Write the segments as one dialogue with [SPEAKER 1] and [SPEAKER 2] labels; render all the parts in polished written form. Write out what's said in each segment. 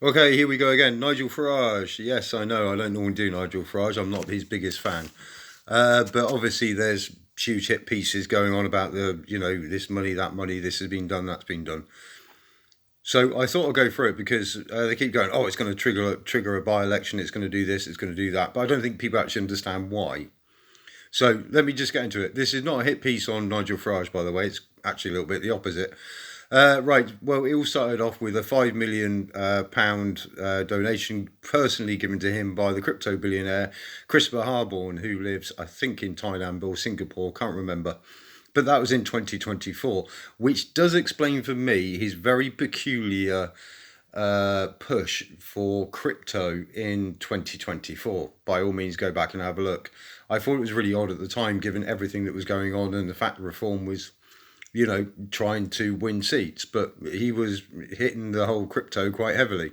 [SPEAKER 1] Okay, here we go again. Nigel Farage. Yes, I know. I don't normally do Nigel Farage. I'm not his biggest fan. But obviously, there's huge hit pieces going on about this money, that money, this has been done, that's been done. So I thought I'd go through it because they keep going, oh, it's going to trigger a by-election, it's going to do this, it's going to do that. But I don't think people actually understand why. So let me just get into it. This is not a hit piece on Nigel Farage, by the way. It's actually a little bit the opposite. Right. Well, it all started off with a £5 million donation personally given to him by the crypto billionaire Christopher Harborne, who lives, I think, in Thailand or Singapore. Can't remember. But that was in 2024, which does explain for me his very peculiar push for crypto in 2024. By all means, go back and have a look. I thought it was really odd at the time, given everything that was going on and the fact reform was trying to win seats, but he was hitting the whole crypto quite heavily.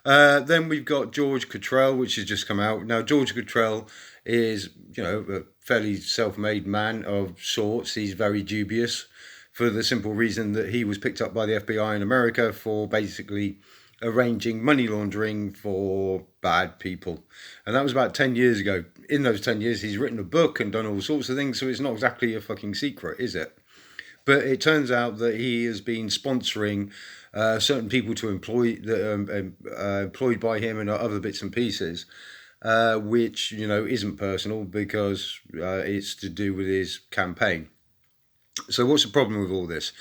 [SPEAKER 1] Then we've got George Cottrell, which has just come out. Now, George Cottrell is, a fairly self-made man of sorts. He's very dubious for the simple reason that he was picked up by the FBI in America for basically arranging money laundering for bad people. And that was about 10 years ago. In those 10 years, he's written a book and done all sorts of things, so it's not exactly a fucking secret, is it? But it turns out that he has been sponsoring certain people to employ that employed by him and other bits and pieces, which isn't personal because it's to do with his campaign. So what's the problem with all this?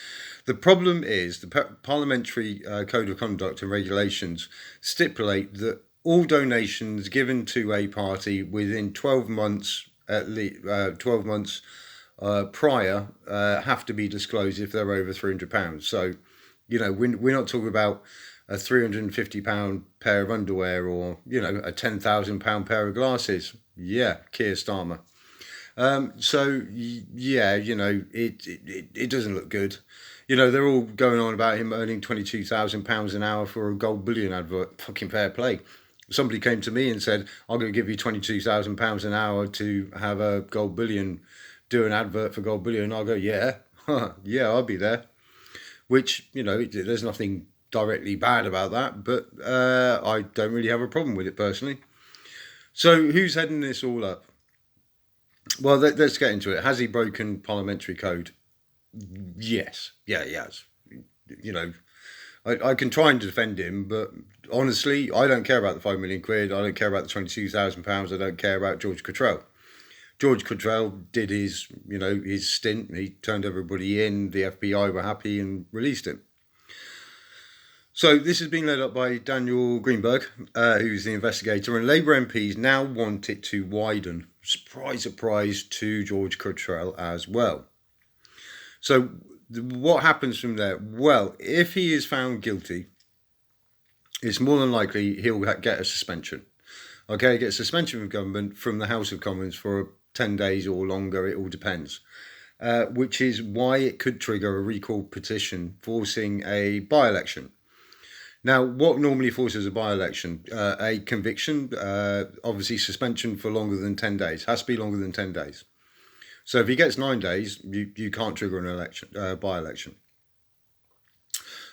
[SPEAKER 1] The problem is the Parliamentary Code of Conduct and Regulations stipulate that all donations given to a party within 12 months, at least 12 months. Prior have to be disclosed if they're over £300. So, we're not talking about a £350 pair of underwear or, a £10,000 pair of glasses. Yeah, Keir Starmer. It doesn't look good. They're all going on about him earning £22,000 an hour for a gold bullion advert. Fucking fair play. Somebody came to me and said, I'm going to give you £22,000 an hour to have a gold bullion do an advert for gold bullion. I'll go, yeah, yeah, I'll be there. Which, there's nothing directly bad about that, but I don't really have a problem with it personally. So who's heading this all up? Well, let's get into it. Has he broken parliamentary code? Yes. Yeah, he has. I can try and defend him, but honestly, I don't care about the £5 million. I don't care about the £22,000. I don't care about George Cottrell. George Cottrell did his stint. He turned everybody in. The FBI were happy and released him. So this has been led up by Daniel Greenberg, who's the investigator, and Labour MPs now want it to widen. Surprise, surprise, to George Cottrell as well. So what happens from there? Well, if he is found guilty, it's more than likely he'll get a suspension. Okay, get a suspension from government from the House of Commons for 10 days or longer, it all depends. Which is why it could trigger a recall petition forcing a by-election. Now, what normally forces a by-election? A conviction, obviously suspension for longer than 10 days. Has to be longer than 10 days. So if he gets 9 days, you can't trigger an election, by-election.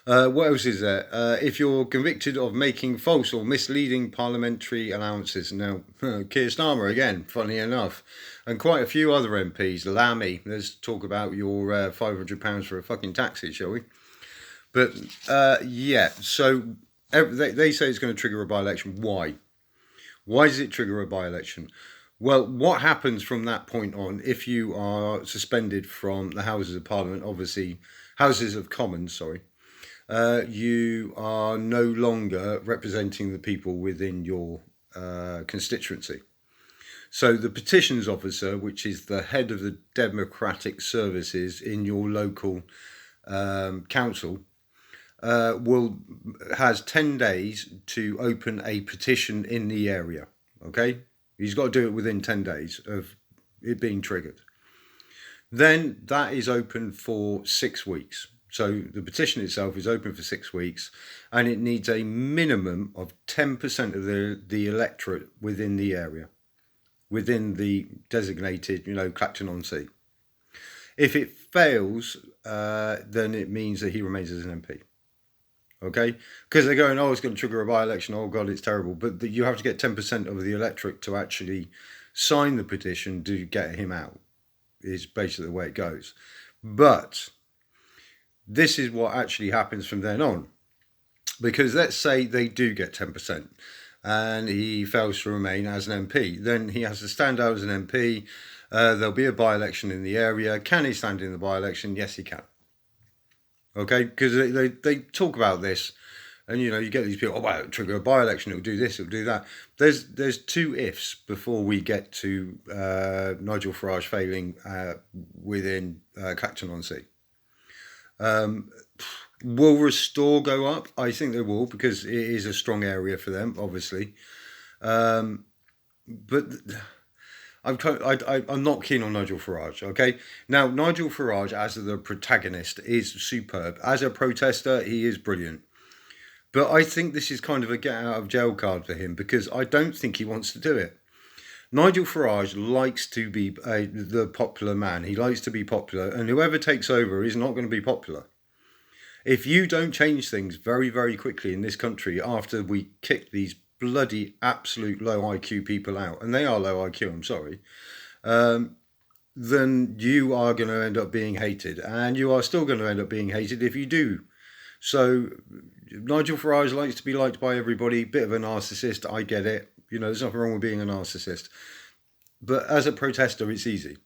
[SPEAKER 1] What else is there? If you're convicted of making false or misleading parliamentary allowances. Now, Keir Starmer again, funny enough, and quite a few other MPs. Lammy, let's talk about your £500 for a fucking taxi, shall we? But so they say it's going to trigger a by-election. Why? Why does it trigger a by-election? Well, what happens from that point on if you are suspended from the Houses of Parliament, obviously, Houses of Commons, sorry, you are no longer representing the people within your constituency. So the petitions officer, which is the head of the democratic services in your local council, has 10 days to open a petition in the area. Okay, he's got to do it within 10 days of it being triggered. Then that is open for 6 weeks. So the petition itself is open for 6 weeks, and it needs a minimum of 10% of the electorate within the area, within the designated, Clacton-on-Sea. If it fails, then it means that he remains as an MP. Okay, because they're going, oh, it's going to trigger a by-election. Oh God, it's terrible. But you have to get 10% of the electorate to actually sign the petition to get him out. Is basically the way it goes. But this is what actually happens from then on. Because let's say they do get 10% and he fails to remain as an MP, then he has to stand out as an MP. There'll be a by-election in the area. Can he stand in the by-election? Yes, he can. Okay, because they talk about this, and you get these people. Oh, well, it'll trigger a by-election. It'll do this. It'll do that. There's two ifs before we get to Nigel Farage failing within Clacton-on-Sea. Will Restore go up? I think they will, because it is a strong area for them, obviously. But I'm not keen on Nigel Farage. Okay, now Nigel Farage as the protagonist is superb. As a protester, he is brilliant. But I think this is kind of a get out of jail card for him, because I don't think he wants to do it. Nigel Farage likes to be the popular man. He likes to be popular, and whoever takes over is not going to be popular. If you don't change things very, very quickly in this country after we kick these bloody absolute low IQ people out, and they are low IQ, I'm sorry, then you are going to end up being hated, and you are still going to end up being hated if you do. So Nigel Farage likes to be liked by everybody, bit of a narcissist, I get it. There's nothing wrong with being a narcissist. But as a protester, it's easy.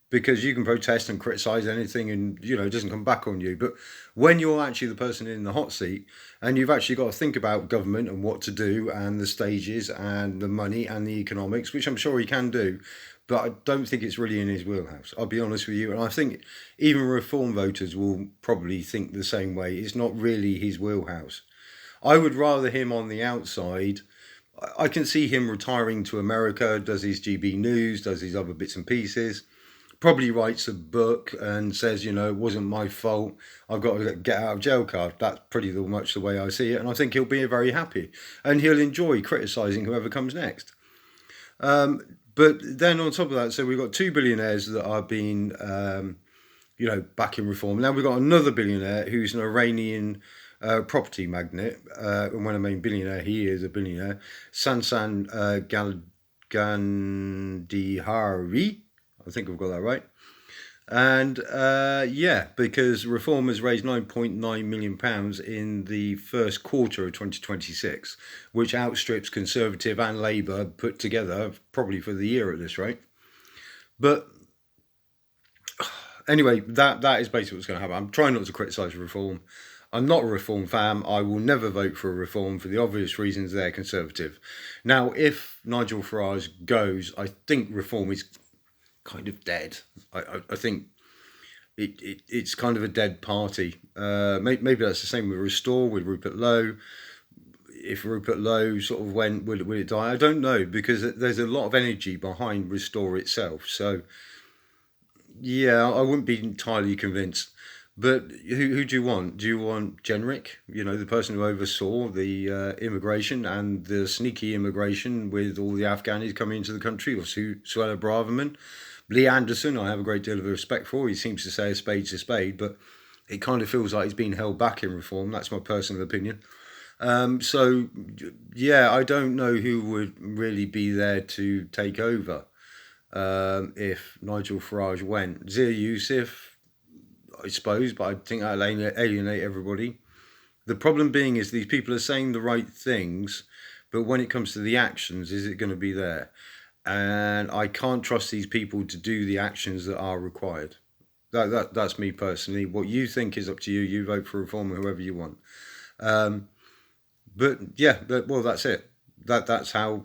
[SPEAKER 1] Because you can protest and criticise anything and, it doesn't come back on you. But when you're actually the person in the hot seat and you've actually got to think about government and what to do and the stages and the money and the economics, which I'm sure he can do, but I don't think it's really in his wheelhouse. I'll be honest with you. And I think even Reform voters will probably think the same way. It's not really his wheelhouse. I would rather him on the outside. I can see him retiring to America, does his GB News, does his other bits and pieces. Probably writes a book and says, it wasn't my fault. I've got to get out of jail card. That's pretty much the way I see it. And I think he'll be very happy. And he'll enjoy criticising whoever comes next. But then on top of that, so we've got two billionaires that are being, back in reform. Now we've got another billionaire who's an Iranian property magnate. And when I mean billionaire, he is a billionaire. Sansan Gandhihari. I think I've got that right. And because Reform has raised £9.9 million in the first quarter of 2026, which outstrips Conservative and Labour put together, probably for the year at this rate. But anyway, that is basically what's going to happen. I'm trying not to criticise Reform. I'm not a Reform fan. I will never vote for a Reform for the obvious reasons they're Conservative. Now, if Nigel Farage goes, I think Reform is kind of dead. I think it's kind of a dead party. Maybe that's the same with Restore, with Rupert Lowe. If Rupert Lowe sort of went, will it die? I don't know, because there's a lot of energy behind Restore itself. So, yeah, I wouldn't be entirely convinced. But who do you want? Do you want generic? The person who oversaw the immigration and the sneaky immigration with all the Afghanis coming into the country, or Suella Braverman? Lee Anderson, I have a great deal of respect for. He seems to say a spade's a spade, but it kind of feels like he's been held back in Reform. That's my personal opinion. So, yeah, I don't know who would really be there to take over if Nigel Farage went. Zia Youssef, I suppose, but I think that'll alienate everybody. The problem being is these people are saying the right things, but when it comes to the actions, is it going to be there? And I can't trust these people to do the actions that are required. That's me personally. What you think is up to you. You vote for Reform or whoever you want. But yeah, that's it. That's how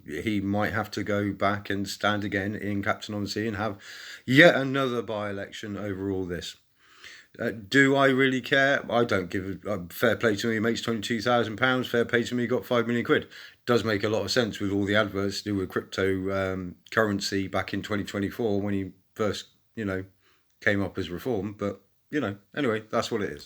[SPEAKER 1] he might have to go back and stand again in Clacton-on-Sea and have yet another by-election over all this. Do I really care? I don't give a fair play to me. He makes £22,000. Fair play to me. He got £5 million. Does make a lot of sense with all the adverts to do with crypto currency back in 2024 when he first, came up as Reform. But anyway, that's what it is.